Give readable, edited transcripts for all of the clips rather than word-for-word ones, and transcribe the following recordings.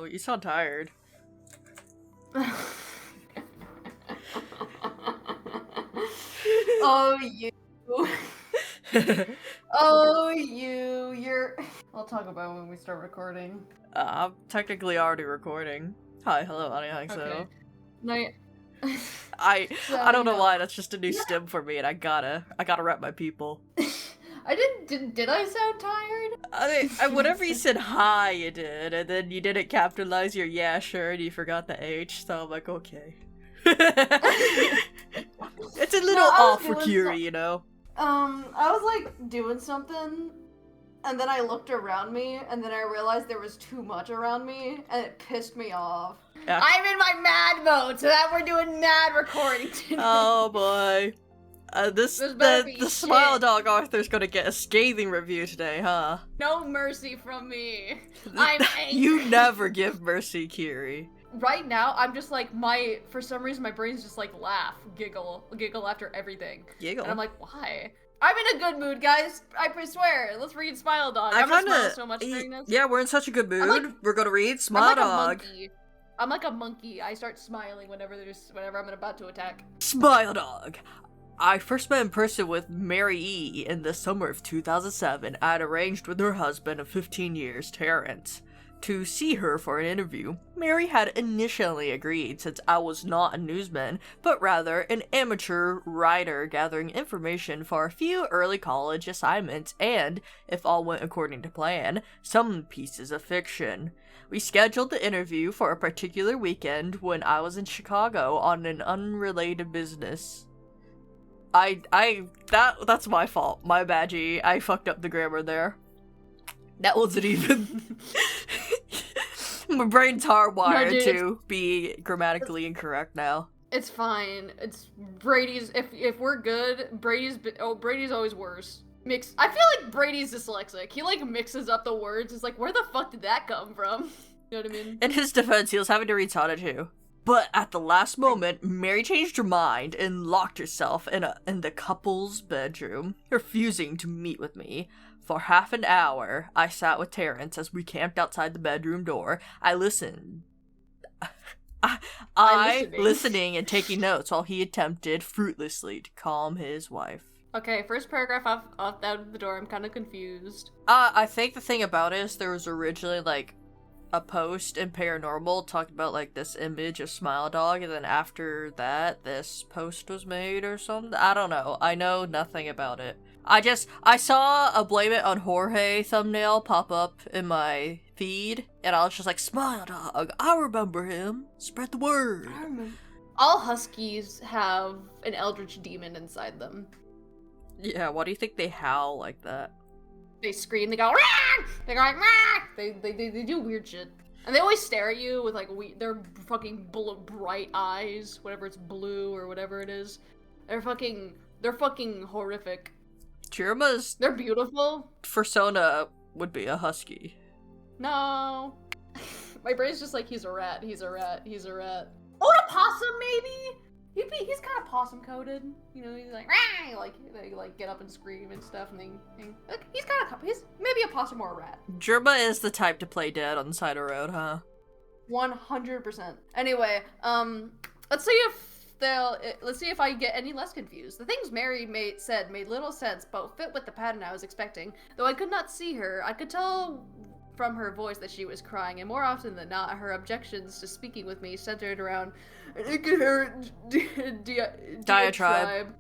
know. You sound tired. Oh, you. Oh, you're... I'll talk about it when we start recording. I'm technically already recording. Hi, hello, Anya, Okay. so... No, I so, don't know you why, that's just a new stim for me, and I gotta rep my people. I did I sound tired? Whenever you said hi, you did, and then you didn't capitalize your yeah, sure, and you forgot the H, so I'm like, okay. It's a little off for Kuri, you know? I was, like, doing something, and then I looked around me, and then I realized there was too much around me, and it pissed me off. Yeah. I'm in my mad mode, so that we're doing mad recording today. Oh boy. The Smile Dog Arthur's gonna get a scathing review today, huh? No mercy from me. I'm angry. You never give mercy, Kiri. Right now, I'm just like, for some reason, my brain's just like giggle after everything. Giggle? And I'm like, why? I'm in a good mood, guys. I swear. Let's read Smile Dog. I'm gonna smile so much during this. Yeah, we're in such a good mood. We're gonna read Smile Dog. I'm like a monkey. I start smiling whenever I'm about to attack. Smile Dog. I first met in person with Mary E. in the summer of 2007. I had arranged with her husband of 15 years, Terrence, to see her for an interview. Mary had initially agreed since I was not a newsman, but rather an amateur writer gathering information for a few early college assignments and, if all went according to plan, some pieces of fiction. We scheduled the interview for a particular weekend when I was in Chicago on an unrelated business. That's my fault. My bad, G. I fucked up the grammar there. That wasn't even... My brain's hardwired to be grammatically incorrect now. It's fine. It's Brady's... If we're good, Brady's always worse. I feel like Brady's dyslexic. He, like, mixes up the words. It's like, where the fuck did that come from? You know what I mean? In his defense, he was having to read Sonnet too. But at the last moment, Mary changed her mind and locked herself in the couple's bedroom, refusing to meet with me. For half an hour, I sat with Terrence as we camped outside the bedroom door. I listened. Listening and taking notes while he attempted fruitlessly to calm his wife. Okay, first paragraph off out of the door. I'm kind of confused. I think the thing about it is there was originally, like, a post in Paranormal talking about, like, this image of Smile Dog, and then after that, this post was made or something. I don't know. I know nothing about it. I saw a Blame It on Jorge thumbnail pop up in my feed, and I was just like, Smile Dog, I remember him. Spread the word. I remember. All huskies have an eldritch demon inside them. Yeah, why do you think they howl like that? They scream, they go, Rah! They go like, Rah! They do weird shit. And they always stare at you with, like, their fucking bright eyes, whatever it's blue or whatever it is. They're fucking horrific. They're beautiful. Persona would be a husky. No. My brain's just like, he's a rat. Oh, an opossum, maybe? He's kind of possum-coded. You know, he's like, Rah! They get up and scream and stuff, and he's maybe a possum or a rat. Germa is the type to play dead on the side of the road, huh? 100%. Anyway, let's see if I get any less confused. The things Mary said made little sense, but fit with the pattern I was expecting. Though I could not see her, I could tell from her voice that she was crying, and more often than not, her objections to speaking with me centered around an incoherent diatribe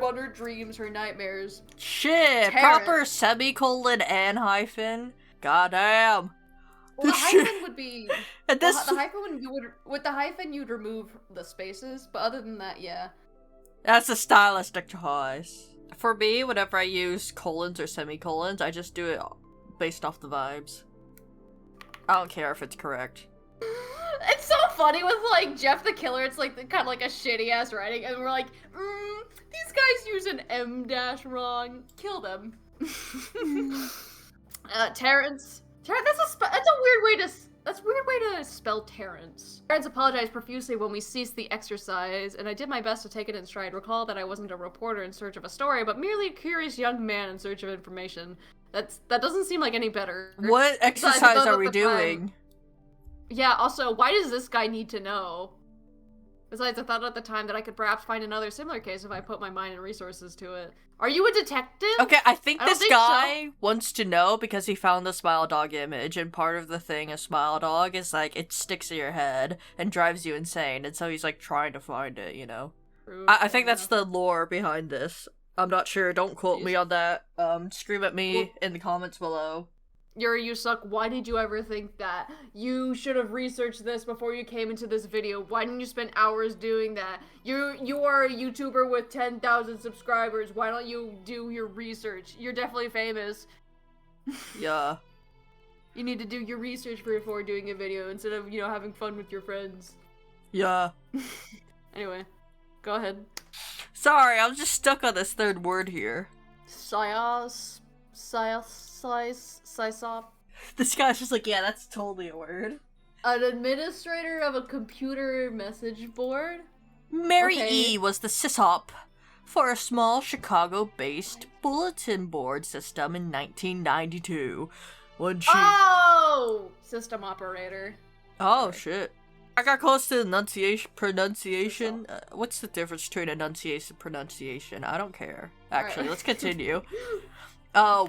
on her dreams, her nightmares. Shit! Proper semicolon and hyphen? Goddamn. Well, the hyphen would be... With the hyphen, you'd remove the spaces, but other than that, yeah. That's a stylistic choice. For me, whenever I use colons or semicolons, I just do it based off the vibes. I don't care if it's correct. It's so funny with, like, Jeff the Killer, it's like kind of like a shitty-ass writing, and we're like, these guys use an M dash wrong. Kill them. Terrence, that's a weird way to spell Terrence. Terrence apologized profusely when we ceased the exercise, and I did my best to take it in stride. Recall that I wasn't a reporter in search of a story, but merely a curious young man in search of information. That doesn't seem like any better. What exercise are we doing? Yeah, also, why does this guy need to know? Besides, I thought at the time that I could perhaps find another similar case if I put my mind and resources to it. Are you a detective? Okay, I think I don't this think guy wants to know because he found the Smile Dog image, and part of the thing a Smile Dog is like, it sticks in your head and drives you insane, and so he's like trying to find it, you know? I think that's the lore behind this. I'm not sure, don't quote me on that. Scream at me in the comments below. Yurie, you suck. Why did you ever think that? You should have researched this before you came into this video. Why didn't you spend hours doing that? You are a YouTuber with 10,000 subscribers. Why don't you do your research? You're definitely famous. Yeah. You need to do your research before doing a video instead of, you know, having fun with your friends. Yeah. Anyway, go ahead. Sorry, I'm just stuck on this third word here. Psyop. This guy's just like, yeah, that's totally a word. An administrator of a computer message board? Mary E. was the sysop for a small Chicago-based bulletin board system in 1992. When she... Oh! System operator. Oh, shit. I got close to pronunciation. What's the difference between enunciation and pronunciation? I don't care. Actually, let's continue.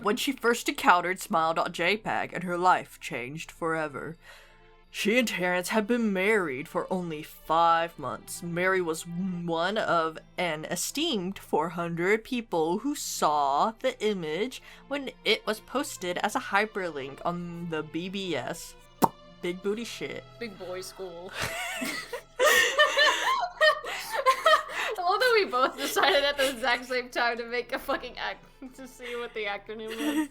When she first encountered Smile.jpg and her life changed forever. She and Terrence had been married for only 5 months. Mary was one of an esteemed 400 people who saw the image when it was posted as a hyperlink on the BBS. Big booty shit. Big boy school. I love that we both decided at the exact same time to make a fucking to see what the acronym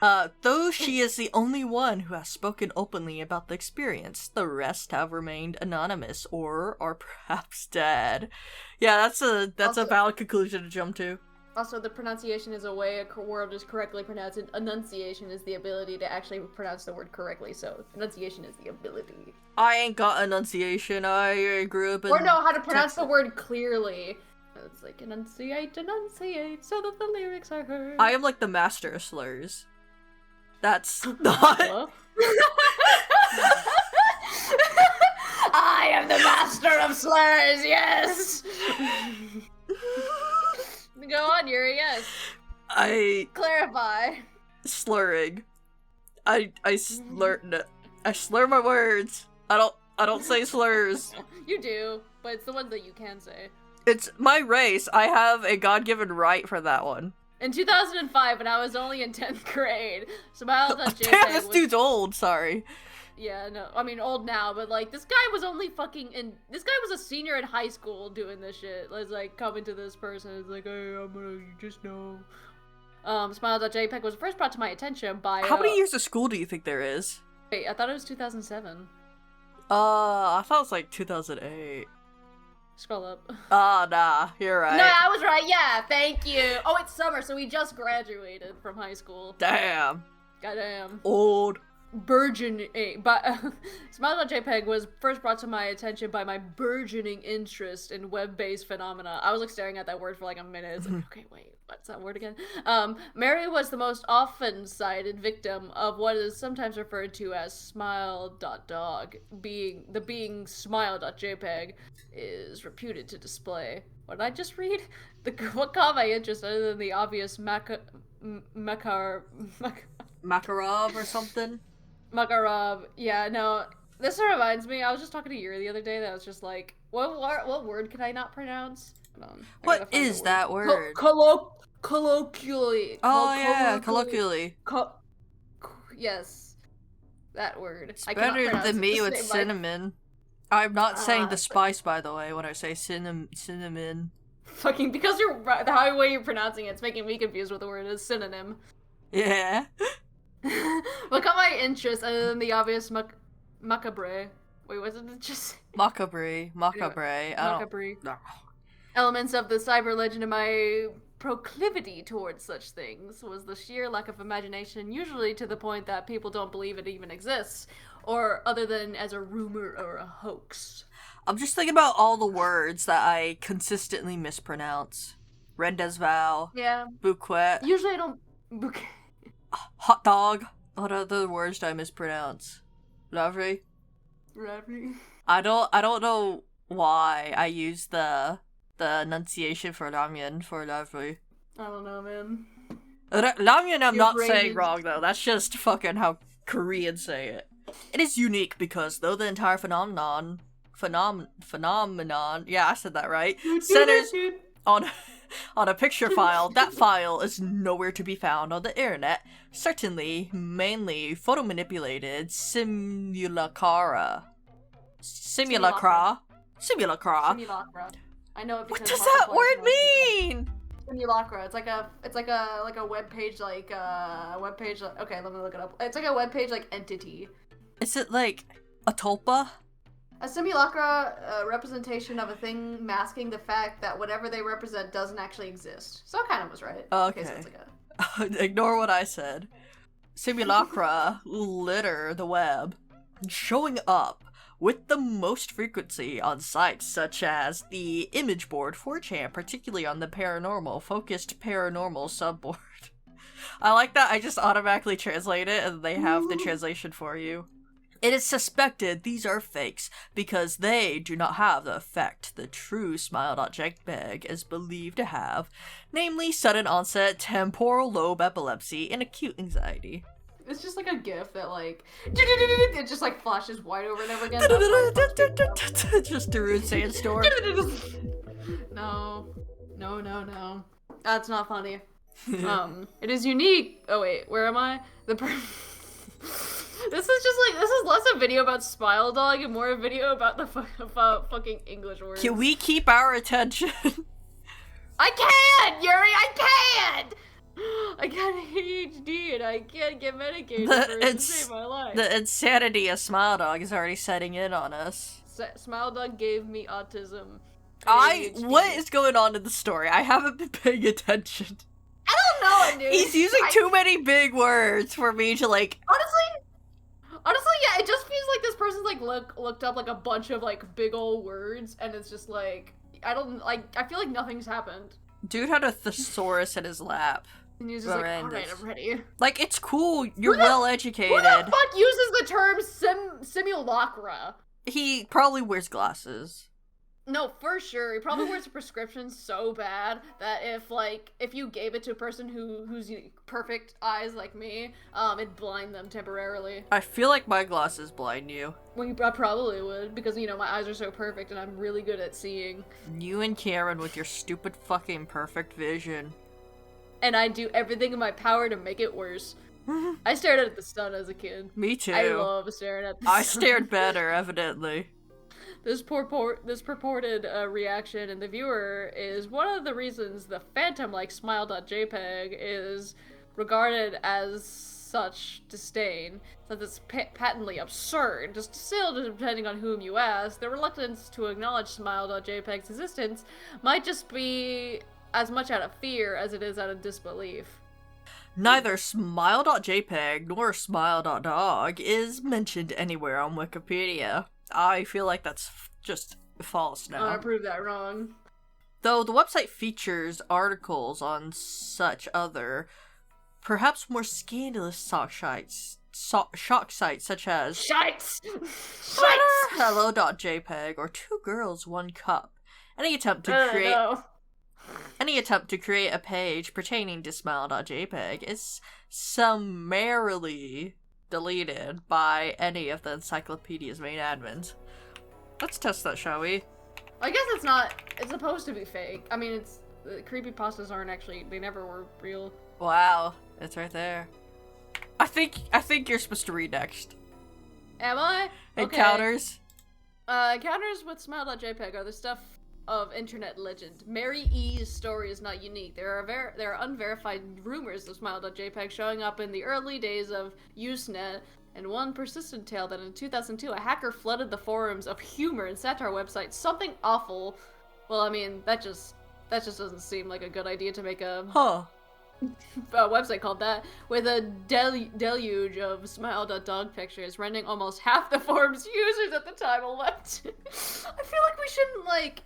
was. Though she is the only one who has spoken openly about the experience, the rest have remained anonymous or are perhaps dead. Yeah, that's a valid conclusion to jump to. Also, the pronunciation is a way a word is correctly pronounced, and enunciation is the ability to actually pronounce the word correctly, so enunciation is the ability. I ain't got enunciation, I grew up in... Or know how to pronounce the word clearly. It's like, enunciate, so that the lyrics are heard. I am like the master of slurs. That's not... I am the master of slurs, yes! Go on, Yurie, yes. Clarify. Slurring. I slur my words. I don't say slurs. You do, but it's the ones that you can say. It's my race. I have a God-given right for that one. In 2005, when I was only in 10th grade, Smile.jpg Damn, this dude's old, sorry. Yeah, no, I mean, old now, but, like, this guy was only fucking this guy was a senior in high school doing this shit. It's like, coming to this person, it's like, hey, you just know. Smile.jpg was first brought to my attention by, How many years of school do you think there is? Wait, I thought it was 2007. I thought it was, like, 2008. Scroll up. Oh, nah, you're right. No, I was right, yeah, thank you. Oh, it's summer, so we just graduated from high school. Damn. Goddamn. Old. Smile.jpg was first brought to my attention by my burgeoning interest in web-based phenomena. I was like staring at that word for like a minute. It's like, okay, wait, what's that word again? Mary was the most often cited victim of what is sometimes referred to as smile.dog. Being smile.jpg is reputed to display. What did I just read? What caught my interest other than the obvious Makarov or something? Makarov, yeah, no. This reminds me, I was just talking to Yurie the other day that was just like, what word can I not pronounce? Hold on, what is that word? Colloquially. Oh, yeah, colloquially. Yes, that word. It's better than me with cinnamon. I'm not saying the spice, by the way, when I say cinnamon. Fucking, because the way you're pronouncing it's making me confused with the word is synonym. Yeah. What caught my interest other than the obvious macabre? Wait, wasn't it just macabre? Elements of the cyber legend and my proclivity towards such things was the sheer lack of imagination, usually to the point that people don't believe it even exists, or other than as a rumor or a hoax. I'm just thinking about all the words that I consistently mispronounce. Rendezvous. Yeah. Bouquet. Usually I don't... Hot dog. What other words do I mispronounce? Lovely. I don't know why I use the enunciation for ramyun for lavri. I don't know, man. Ramyun I'm Your not brain saying is- wrong though, that's just fucking how Koreans say it. It is unique because though the entire phenomenon, yeah, I said that right, centers on a picture file, that file is nowhere to be found on the internet. Certainly, mainly photo manipulated simulacra. Simulacra. Simulacra. I know it because What does Markiplier that word pronounces it. mean? Simulacra. It's like a web page okay, let me look it up. It's like a web page like entity. Is it like a tulpa? A simulacra representation of a thing masking the fact that whatever they represent doesn't actually exist. So it kind of was right. Okay. So it's like Ignore what I said. Simulacra litter the web, showing up with the most frequency on sites such as the image board 4chan, particularly on the focused paranormal subboard. I like that I just automatically translate it and they have the translation for you. It is suspected these are fakes because they do not have the effect the true Smile.jpg is believed to have, namely sudden onset temporal lobe epilepsy and acute anxiety. It's just like a gif that like it just like flashes wide over and over again. That's why it's on Just a rude sandstorm. No. That's not funny. It is unique. Oh wait, where am I? This is less a video about Smile Dog and more a video about about fucking English words. Can we keep our attention? I can't, Yurie. I can't. I got ADHD and I can't get medicated for it to save my life. The insanity of Smile Dog is already setting in on us. Smile Dog gave me autism. What is going on in the story? I haven't been paying attention. I don't know, dude. He's using too many big words for me to like. Honestly, yeah, it just feels like this person's like looked up like a bunch of like big old words, and it's just like I feel like nothing's happened. Dude had a thesaurus in his lap. And he's just like, alright, I'm ready. Like, it's cool, you're well educated. Who the fuck uses the term simulacra? He probably wears glasses. No, for sure. He probably wears a prescription so bad that if you gave it to a person who's perfect eyes like me, it'd blind them temporarily. I feel like my glasses blind you. Well, I probably would, because, my eyes are so perfect and I'm really good at seeing. You and Karen with your stupid fucking perfect vision. And I do everything in my power to make it worse. I stared at the sun as a kid. Me too. I love staring at the sun. I stared better, evidently. This purported reaction in the viewer is one of the reasons the phantom-like Smile.jpg is regarded as such disdain, since it's patently absurd. Just still, depending on whom you ask, the reluctance to acknowledge Smile.jpg's existence might just be as much out of fear as it is out of disbelief. Neither Smile.jpg nor Smile.dog is mentioned anywhere on Wikipedia. I feel like that's just false now. I proved that wrong. Though the website features articles on such other, perhaps more scandalous shock sites such as Shites! Hello.jpg or Two Girls, One Cup. Any attempt to create a page pertaining to Smile.jpg is summarily deleted by any of the encyclopedia's main admins. Let's test that, shall we? I guess it's supposed to be fake. I mean, creepypastas aren't actually, they never were real. Wow, it's right there. I think you're supposed to read next. Am I? Encounters? Okay. Encounters with Smile.jpg are the stuff of internet legend. Mary E's story is not unique. There are unverified rumors of Smile.jpg showing up in the early days of Usenet, and one persistent tale that in 2002 a hacker flooded the forums of humor and satire websites. Something awful. Well, I mean, that just doesn't seem like a good idea to make a website called that, with a deluge of Smile.dog pictures, rendering almost half the forum's users at the time elect. I feel like we shouldn't make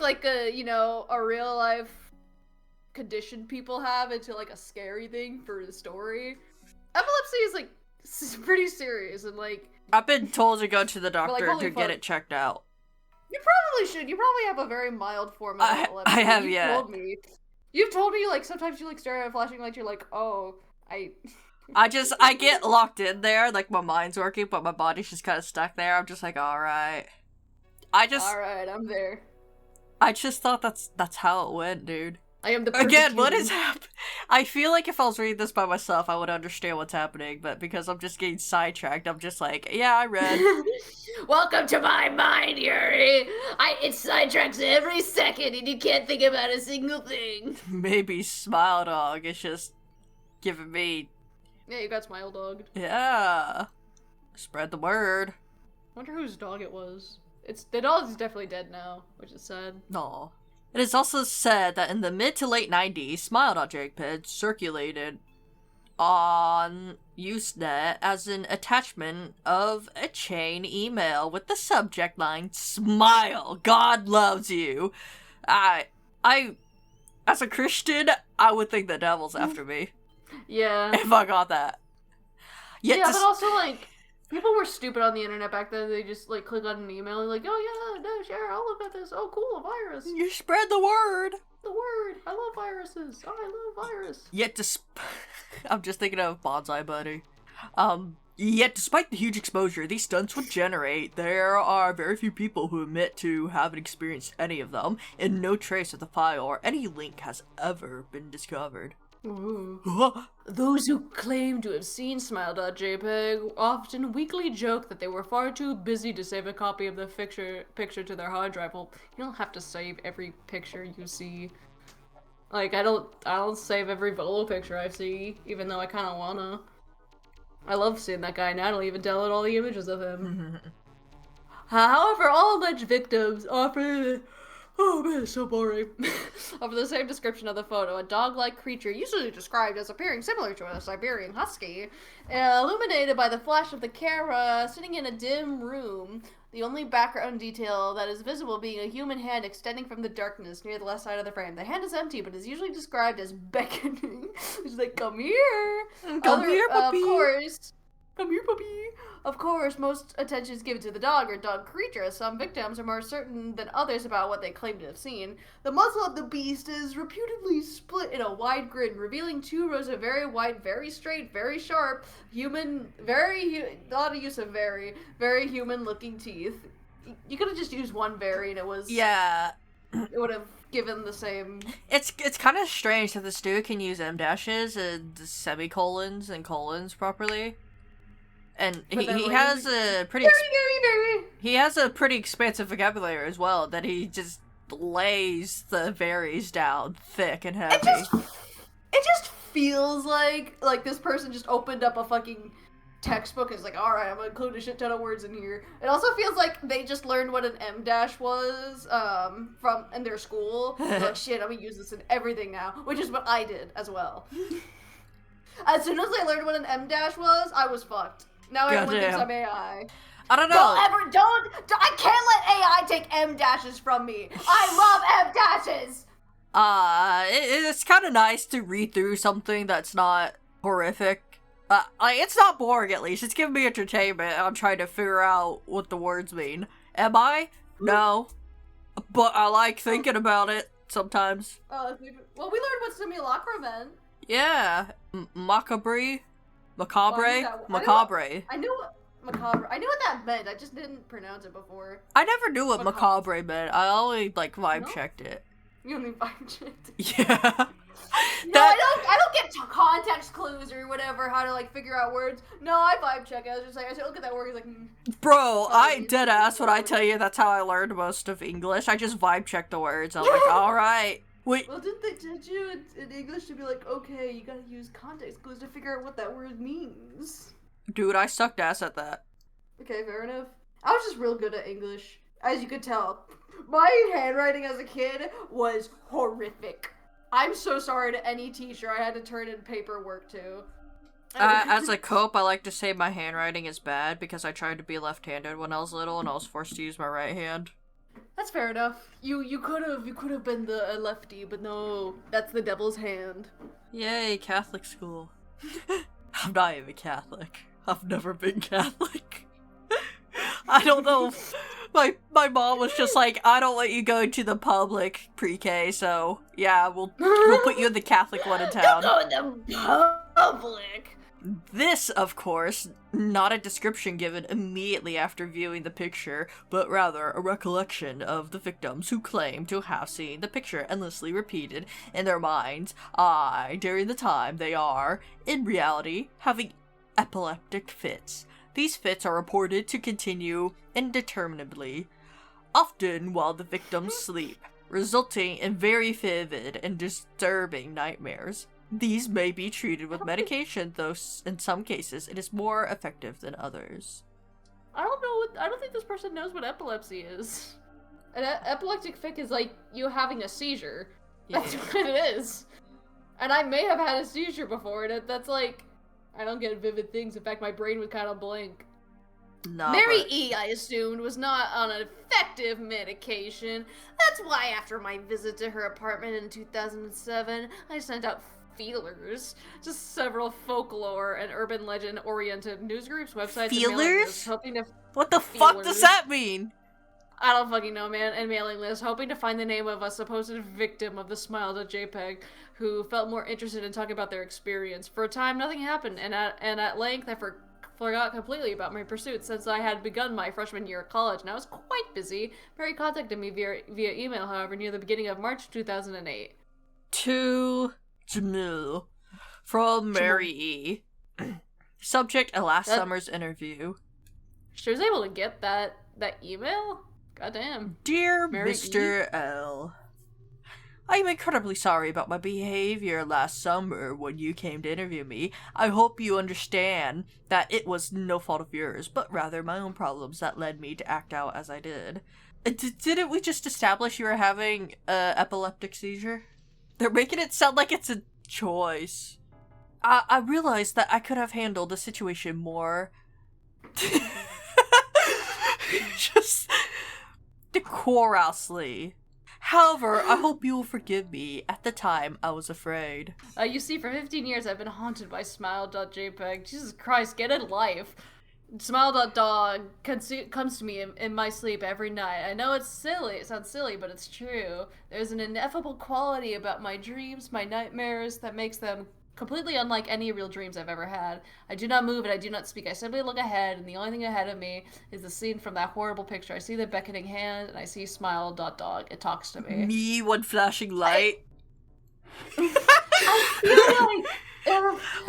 a real life condition people have into a scary thing for the story. Epilepsy is It's pretty serious, and like I've been told to go to the like, doctor holy to get fuck. it checked out. You probably should. You probably have a very mild form of epilepsy. I have, You've yeah. told me. You've told me, like, sometimes you, like, stare at a flashing light, you're like, oh, I get locked in there, like my mind's working, but my body's just kind of stuck there. I'm just like, alright. Alright, I'm there. I just thought that's how it went, dude. I am the perfect Again, what human. is happening? I feel like if I was reading this by myself, I would understand what's happening, but because I'm just getting sidetracked, I'm just like, yeah, I read. Welcome to my mind, Yurie! It sidetracks every second and you can't think about a single thing. Maybe Smile Dog is just giving me... Yeah, you got Smile Dogged. Yeah. Spread the word. Wonder whose dog it was. The dog is definitely dead now, which is sad. No. It is also said that in the mid to late 90s, Smile.jpg circulated on Usenet as an attachment of a chain email with the subject line, "Smile, God loves you." I, as a Christian, I would think the devil's after me. Yeah. If I got that. Yet but also, like, people were stupid on the internet back then. They just, like, click on an email and like, oh yeah, no, share, I'll look at this. Oh, cool, a virus. You spread the word. The word. I love viruses. Oh, I love virus. Yet I'm just thinking of Bonsai Buddy. Yet despite the huge exposure these stunts would generate, there are very few people who admit to having experienced any of them, and no trace of the file or any link has ever been discovered. Ooh. Those who claim to have seen Smile.jpg often weakly joke that they were far too busy to save a copy of the picture to their hard drive. Well, you don't have to save every picture you see. Like, I don't save every Volo picture I see, even though I kind of wanna. I love seeing that guy, and I don't even download all the images of him. However, all alleged victims offer... Oh man, it's so boring. Over the same description of the photo, a dog-like creature, usually described as appearing similar to a Siberian husky, illuminated by the flash of the camera, sitting in a dim room, the only background detail that is visible being a human hand extending from the darkness near the left side of the frame. The hand is empty, but is usually described as beckoning. It's like, come here! Come here, puppy! Of course. Come here, puppy! Of course, most attention is given to the dog or dog creature, as some victims are more certain than others about what they claim to have seen. The muzzle of the beast is reputedly split in a wide grin, revealing 2 rows of very white, very straight, very sharp, not a use of very human-looking teeth. You could have just used one very and it was... Yeah. It would have given the same... It's kind of strange that this dude can use M-dashes and semicolons and colons properly. And he has a pretty he has a pretty expansive vocabulary as well, that he just lays the varies down thick and heavy. It just feels like this person just opened up a fucking textbook and is like, alright, I'm gonna include a shit ton of words in here. It also feels like they just learned what an M- was from in their school. They're like, shit, I'm gonna use this in everything now, which is what I did as well. As soon as I learned what an M- was, I was fucked. Now everyone thinks I'm AI. I don't know. I can't let AI take M- from me. I love M-dashes. It's kind of nice to read through something that's not horrific. It's not boring, at least. It's giving me entertainment. I'm trying to figure out what the words mean. Am I? No. But I like thinking about it sometimes. Well, we learned what simulacra meant. Yeah. Macabre? Macabre? Well, Macabre. I knew what macabre. I knew what that meant. I just didn't pronounce it before. I never knew what macabre meant. I only vibe checked it. You only vibe checked it. Yeah. No, I don't get context clues or whatever how to figure out words. No, I vibe check it. I was just like, I look at that word, Bro, I dead ass when I tell you that's how I learned most of English. I just vibe check the words. I'm like, alright. Wait. Well, didn't they teach you in English to be like, okay, you gotta use context clues to figure out what that word means? Dude, I sucked ass at that. Okay, fair enough. I was just real good at English. As you could tell, my handwriting as a kid was horrific. I'm so sorry to any teacher I had to turn in paperwork to. As a cope, I like to say my handwriting is bad because I tried to be left-handed when I was little and I was forced to use my right hand. That's fair enough. You could have been the lefty, but no, that's the devil's hand. Yay, Catholic school. I'm not even Catholic. I've never been Catholic. I don't know. My mom was just like, I don't want you going to the public pre-K, so yeah, we'll put you in the Catholic one in town. Don't go in the public. This, of course, not a description given immediately after viewing the picture, but rather a recollection of the victims who claim to have seen the picture endlessly repeated in their minds during the time they are, in reality, having epileptic fits. These fits are reported to continue indeterminately, often while the victims sleep, resulting in very vivid and disturbing nightmares. These may be treated with medication, though in some cases it is more effective than others. I don't think this person knows what epilepsy is. An epileptic fit is like you having a seizure. That's what it is. And I may have had a seizure before, and that's like, I don't get vivid things. In fact, my brain would kind of blink. Mary E, I assumed, was not on an effective medication. That's why after my visit to her apartment in 2007, I sent out feelers, just several folklore and urban legend-oriented newsgroups, websites, feelers? And mailing lists, hoping to... What the fuck does that mean? I don't fucking know, man. And mailing lists, hoping to find the name of a supposed victim of the Smile.jpg who felt more interested in talking about their experience. For a time, nothing happened, and at length, I forgot completely about my pursuit since I had begun my freshman year of college, and I was quite busy. Mary contacted me via email, however, near the beginning of March 2008. To Jamil from Mary E. Subject: a last summer's interview. She was able to get that email? Goddamn. Dear Mary Mr. E? L, I am incredibly sorry about my behavior last summer when you came to interview me. I hope you understand that it was no fault of yours, but rather my own problems that led me to act out as I did. Didn't we just establish you were having an epileptic seizure? They're making it sound like it's a choice. I realized that I could have handled the situation more just decorously. However, I hope you will forgive me. At the time, I was afraid. You see, for 15 years, I've been haunted by Smile.jpg. Jesus Christ, get a life. Smile.dog comes to me in my sleep every night. I know it's silly, it sounds silly, but it's true. There's an ineffable quality about my dreams, my nightmares, that makes them completely unlike any real dreams I've ever had. I do not move and I do not speak. I simply look ahead, and the only thing ahead of me is the scene from that horrible picture. I see the beckoning hand, and I see Smile.dog. It talks to me. Me, one flashing light. I feel like...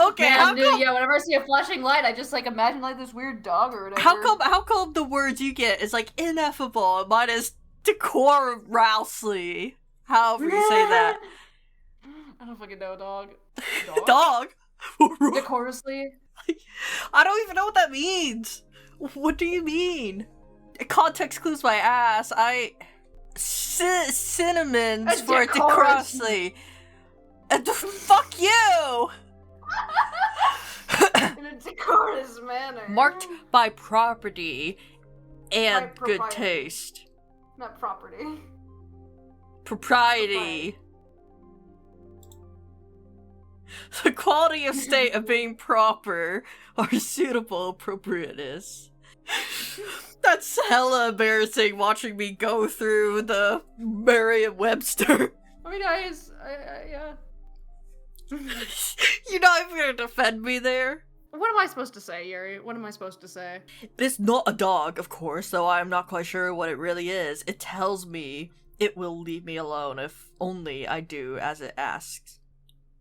Okay, man, dude, yeah, whenever I see a flashing light, I just, like, imagine, like, this weird dog or whatever. How come the words you get is, like, ineffable, and mine is decorously? However you say that. I don't fucking know, dog. Dog? Decorously? I don't even know what that means. What do you mean? Context clues my ass. Cinnamons for decorously. Fuck you! In a decorous manner. Marked by property and By good taste. Not property. Propriety. The quality of state of being proper or suitable appropriateness. That's hella embarrassing watching me go through the Merriam-Webster. I mean, yeah. You're not even gonna defend me there? What am I supposed to say, Yurie? What am I supposed to say? It's not a dog, of course, though I'm not quite sure what it really is. It tells me it will leave me alone if only I do as it asks.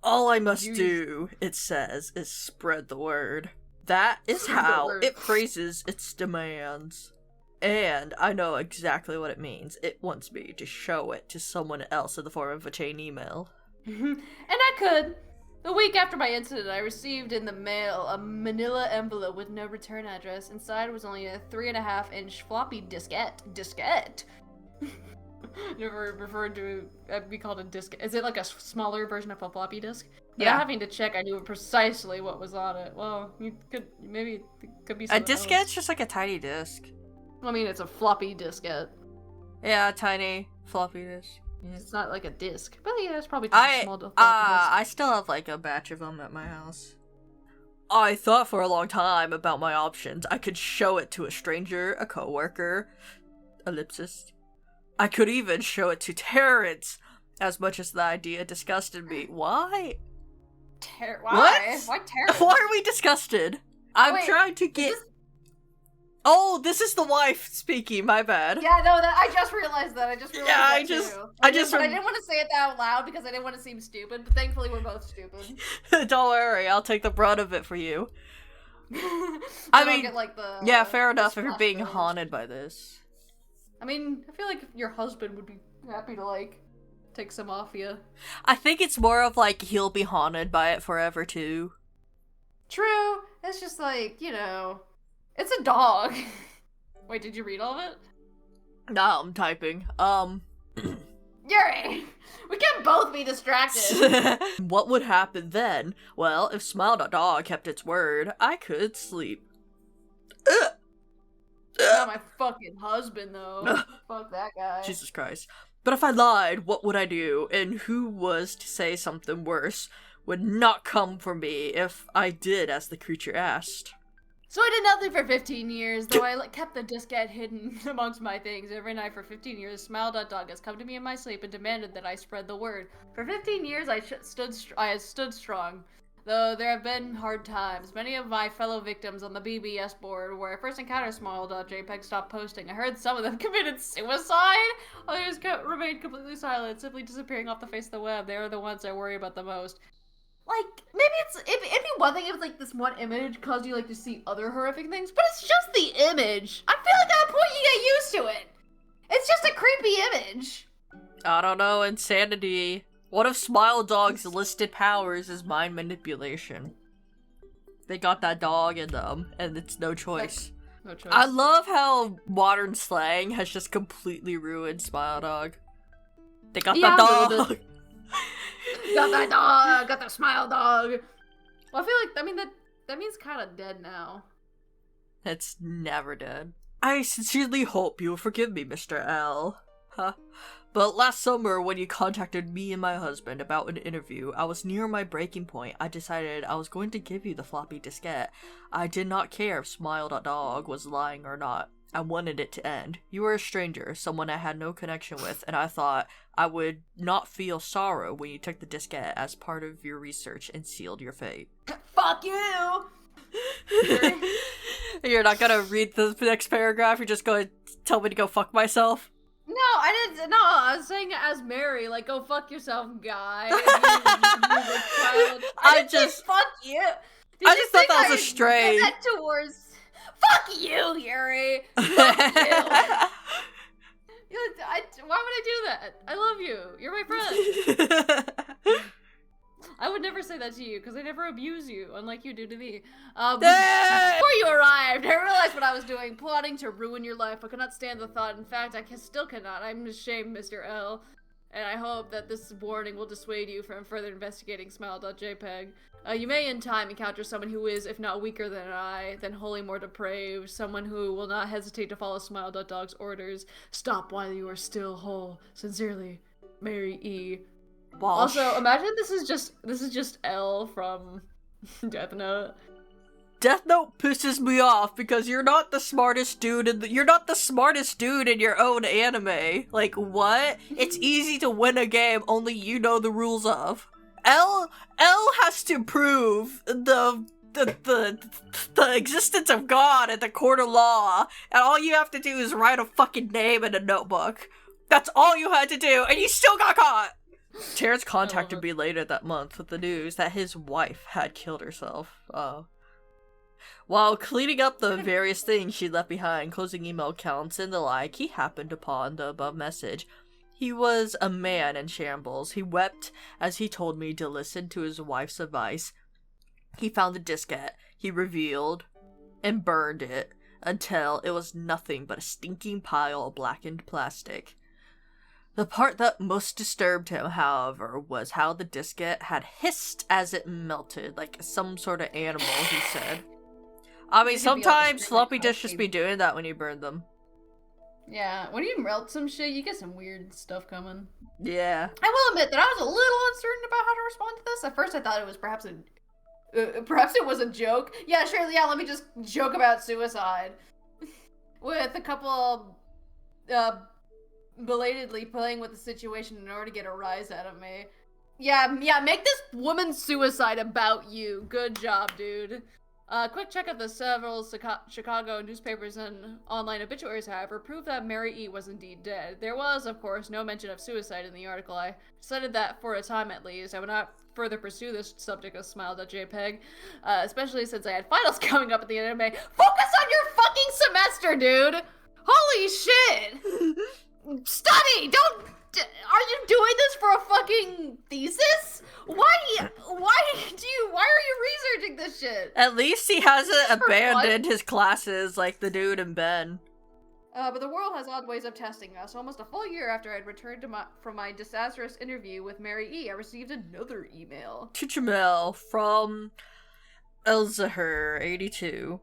All I must do, it says, is spread the word. That is how it phrases its demands. And I know exactly what it means. It wants me to show it to someone else in the form of a chain email. And I could. A week after my incident, I received in the mail a manila envelope with no return address. Inside was only a 3.5-inch floppy diskette. Never referred to be called a disk. Is it like a smaller version of a floppy disk? Yeah. Without having to check, I knew precisely what was on it. Well, it could be A something diskette's else. just like a tiny disk. I mean, it's a floppy diskette. Yeah, tiny floppy disk. Yeah. It's not like a disk, but yeah, it's probably just a small floppy disk. I still have like a batch of them at my house. I thought for a long time about my options. I could show it to a stranger, a coworker, ellipsis. I could even show it to Terrence, as much as the idea disgusted me. Why? Why? What? Why Terrence? Why are we disgusted? I'm trying to get... Oh, this is the wife speaking, my bad. Yeah, no, I just realized that. I just realized that too. But I didn't want to say it out loud because I didn't want to seem stupid, but thankfully we're both stupid. Don't worry, I'll take the brunt of it for you. I mean, get, like, yeah, fair enough if you're being haunted by this. I mean, I feel like your husband would be happy to, like, take some off you. I think it's more of, like, he'll be haunted by it forever, too. True. It's just, like, you know... It's a dog. Wait, did you read all of it? No, I'm typing. Yurie! We can both be distracted. What would happen then? Well, if Smile.dog kept its word, I could sleep. Not my fucking husband, though. Fuck that guy. Jesus Christ. But if I lied, what would I do? And who was to say something worse would not come for me if I did as the creature asked? So I did nothing for 15 years, though I kept the diskette hidden amongst my things. Every night for 15 years, Smile.dog has come to me in my sleep and demanded that I spread the word. For 15 years, I stood strong. Though there have been hard times. Many of my fellow victims on the BBS board, where I first encountered Smile.jpg, stopped posting. I heard some of them committed suicide. Others remained completely silent, simply disappearing off the face of the web. They are the ones I worry about the most. Like, maybe it'd be one thing if, like, this one image caused you, like, to see other horrific things, but it's just the image. I feel like at a point you get used to it. It's just a creepy image. I don't know, insanity. What if Smile.dog's listed powers is mind manipulation? They got that dog in them, and it's no choice. No choice. I love how modern slang has just completely ruined Smile.dog. They got that dog! Got that dog! Got that Smile.dog! Well, I feel like, I mean, that means kind of dead now. It's never dead. I sincerely hope you'll forgive me, Mr. L. Huh? But last summer, when you contacted me and my husband about an interview, I was near my breaking point. I decided I was going to give you the floppy diskette. I did not care if Smile.dog was lying or not. I wanted it to end. You were a stranger, someone I had no connection with, and I thought I would not feel sorrow when you took the diskette as part of your research and sealed your fate. Fuck you! You're not gonna read the next paragraph, you're just gonna tell me to go fuck myself? No, I didn't. No, I was saying it as Mary, like, go fuck yourself, guy. I just fuck you. I just thought that was a stray. That towards. Fuck you, Yurie. Fuck you. Why would I do that? I love you. You're my friend. I would never say that to you because I never abuse you, unlike you do to me. Before you arrived, I realized what I was doing, plotting to ruin your life. I could not stand the thought. In fact, I still cannot. I'm ashamed, Mr. L. And I hope that this warning will dissuade you from further investigating Smile.jpg. You may in time encounter someone who is, if not weaker than I, then wholly more depraved, someone who will not hesitate to follow Smile.dog's orders. Stop while you are still whole. Sincerely, Mary E. Walsh. Also, imagine this is just L from Death Note. Death Note pisses me off because you're not the smartest dude in your own anime. Like, what? It's easy to win a game only you know the rules of. L has to prove the existence of God at the court of law, and all you have to do is write a fucking name in a notebook. That's all you had to do, and you still got caught! Terrence contacted me later that month with the news that his wife had killed herself. While cleaning up the various things she left behind, closing email accounts and the like, he happened upon the above message. He was a man in shambles. He wept as he told me to listen to his wife's advice. He found the diskette. He revealed and burned it until it was nothing but a stinking pile of blackened plastic. The part that most disturbed him, however, was how the diskette had hissed as it melted, like some sort of animal, he said. I mean, sometimes floppy disks just be doing that when you burn them. Yeah, when you melt some shit, you get some weird stuff coming. Yeah. I will admit that I was a little uncertain about how to respond to this. At first I thought it was perhaps Perhaps it was a joke. Yeah, sure. Yeah, let me just joke about suicide with a couple belatedly playing with the situation in order to get a rise out of me. Yeah, make this woman's suicide about you. Good job, dude. Quick check of the several Chicago newspapers and online obituaries, however, proved that Mary E. was indeed dead. There was, of course, no mention of suicide in the article. I decided that, for a time at least, I would not further pursue this subject of smile.jpg, especially since I had finals coming up at the end of May. Focus on your fucking semester, dude! Holy shit! Study! Don't... Are you doing this for a fucking thesis? Why are you researching this shit? At least he hasn't abandoned his classes like the dude in Ben. But the world has odd ways of testing us. Almost a full year after I'd returned from my disastrous interview with Mary E., I received another email. To Jamel from Elzahar 82.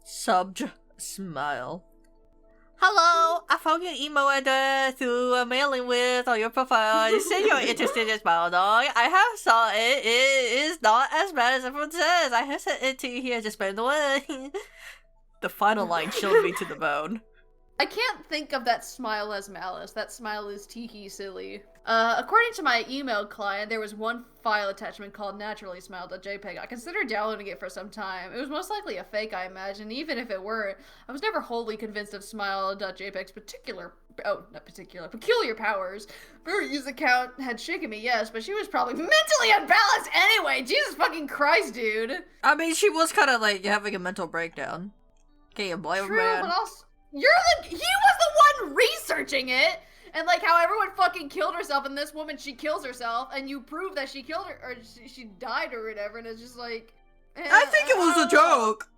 Subj smile. Hello, I found your email address through a mailing list on your profile. You said you're interested in Smile Dog. I have saw it. It is not as bad as everyone says. I have sent it to you here just by the way. The final line chilled me to the bone. I can't think of that smile as malice. That smile is tiki silly. According to my email client, there was one file attachment called naturallysmile.jpg. I considered downloading it for some time. It was most likely a fake, I imagine. Even if it were, I was never wholly convinced of smile.jpg's peculiar powers. Mary's account had shaken me, yes, but she was probably mentally unbalanced anyway. Jesus fucking Christ, dude. I mean, she was kind of like having a mental breakdown. Can you blame her, man? But also, he was the one researching it! And like how everyone fucking killed herself, and this woman, she kills herself, and you prove that she killed her, or she died or whatever, and it's just like... I think it was a joke!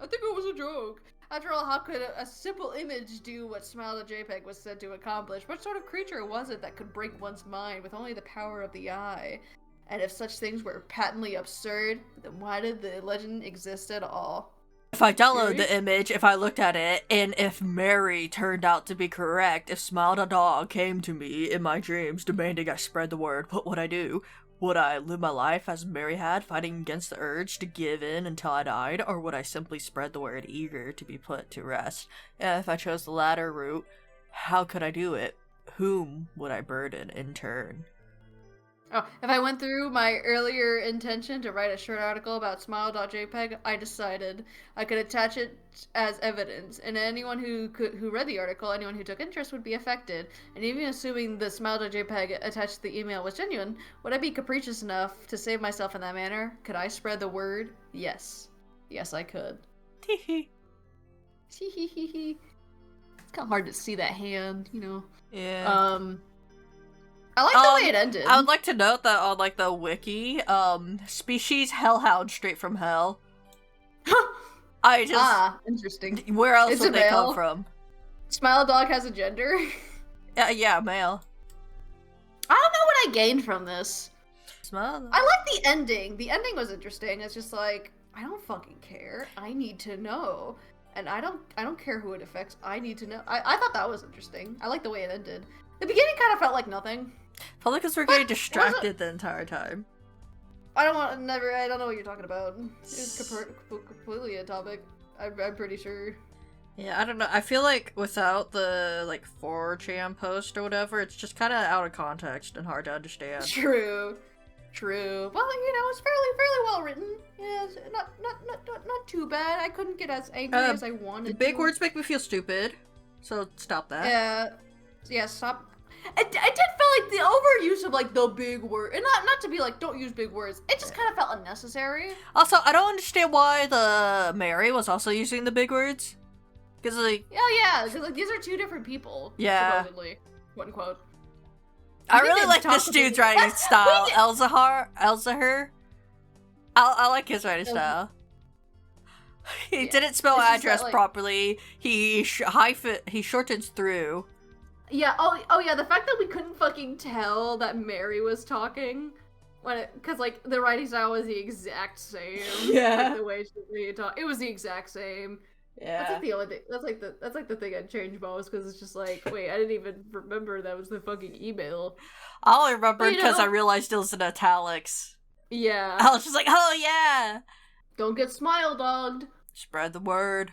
I think it was a joke. After all, how could a simple image do what Smile.jpg was said to accomplish? What sort of creature was it that could break one's mind with only the power of the eye? And if such things were patently absurd, then why did the legend exist at all? If I download the image, if I looked at it, and if Mary turned out to be correct, if Smile the Dog came to me in my dreams demanding I spread the word, what would I do? Would I live my life as Mary had, fighting against the urge to give in until I died, or would I simply spread the word eager to be put to rest? And if I chose the latter route, how could I do it? Whom would I burden in turn? Oh, if I went through my earlier intention to write a short article about smile.jpg, I decided I could attach it as evidence, and anyone who read the article, anyone who took interest would be affected. And even assuming the smile.jpg attached to the email was genuine, would I be capricious enough to save myself in that manner? Could I spread the word? Yes. Yes, I could. Teehee. Teehee. It's kind of hard to see that hand, you know. Yeah. I like the way it ended. I would like to note that on, like, the wiki, species hellhound straight from hell. Interesting. Where else would they come from? Smile Dog has a gender? Yeah, male. I don't know what I gained from this. Smile. I like the ending. The ending was interesting. It's just like, I don't fucking care. I need to know. And I don't care who it affects. I need to know. I thought that was interesting. I like the way it ended. The beginning kind of felt like nothing. Probably because we're getting distracted the entire time. I don't know what you're talking about. It's completely a topic. I'm pretty sure. Yeah, I don't know. I feel like without the, like, 4chan post or whatever, it's just kind of out of context and hard to understand. True. Well, you know, it's fairly well written. Yeah, not too bad. I couldn't get as angry as I wanted. Big words make me feel stupid, so stop that. Yeah, stop. I did feel like the overuse of, like, the big word, and not to be like, don't use big words. It just kind of felt unnecessary. Also, I don't understand why the Mary was also using the big words. Because, like... Oh, yeah, because, like, these are two different people. Yeah. Supposedly. Quote unquote. I really like this dude's writing style. Elzahar. I like his writing style. He didn't spell address properly. He shortens through. Yeah, oh yeah, the fact that we couldn't fucking tell that Mary was talking because like the writing style was the exact same. Yeah. Like, the way she talked, it was the exact same. Yeah. That's like the only thing. That's like the thing I'd change most because it's just like, wait, I didn't even remember that was the fucking email. I only remembered because I realized it was in italics. Yeah. I was just like, oh yeah! Don't get smile dogged. Spread the word.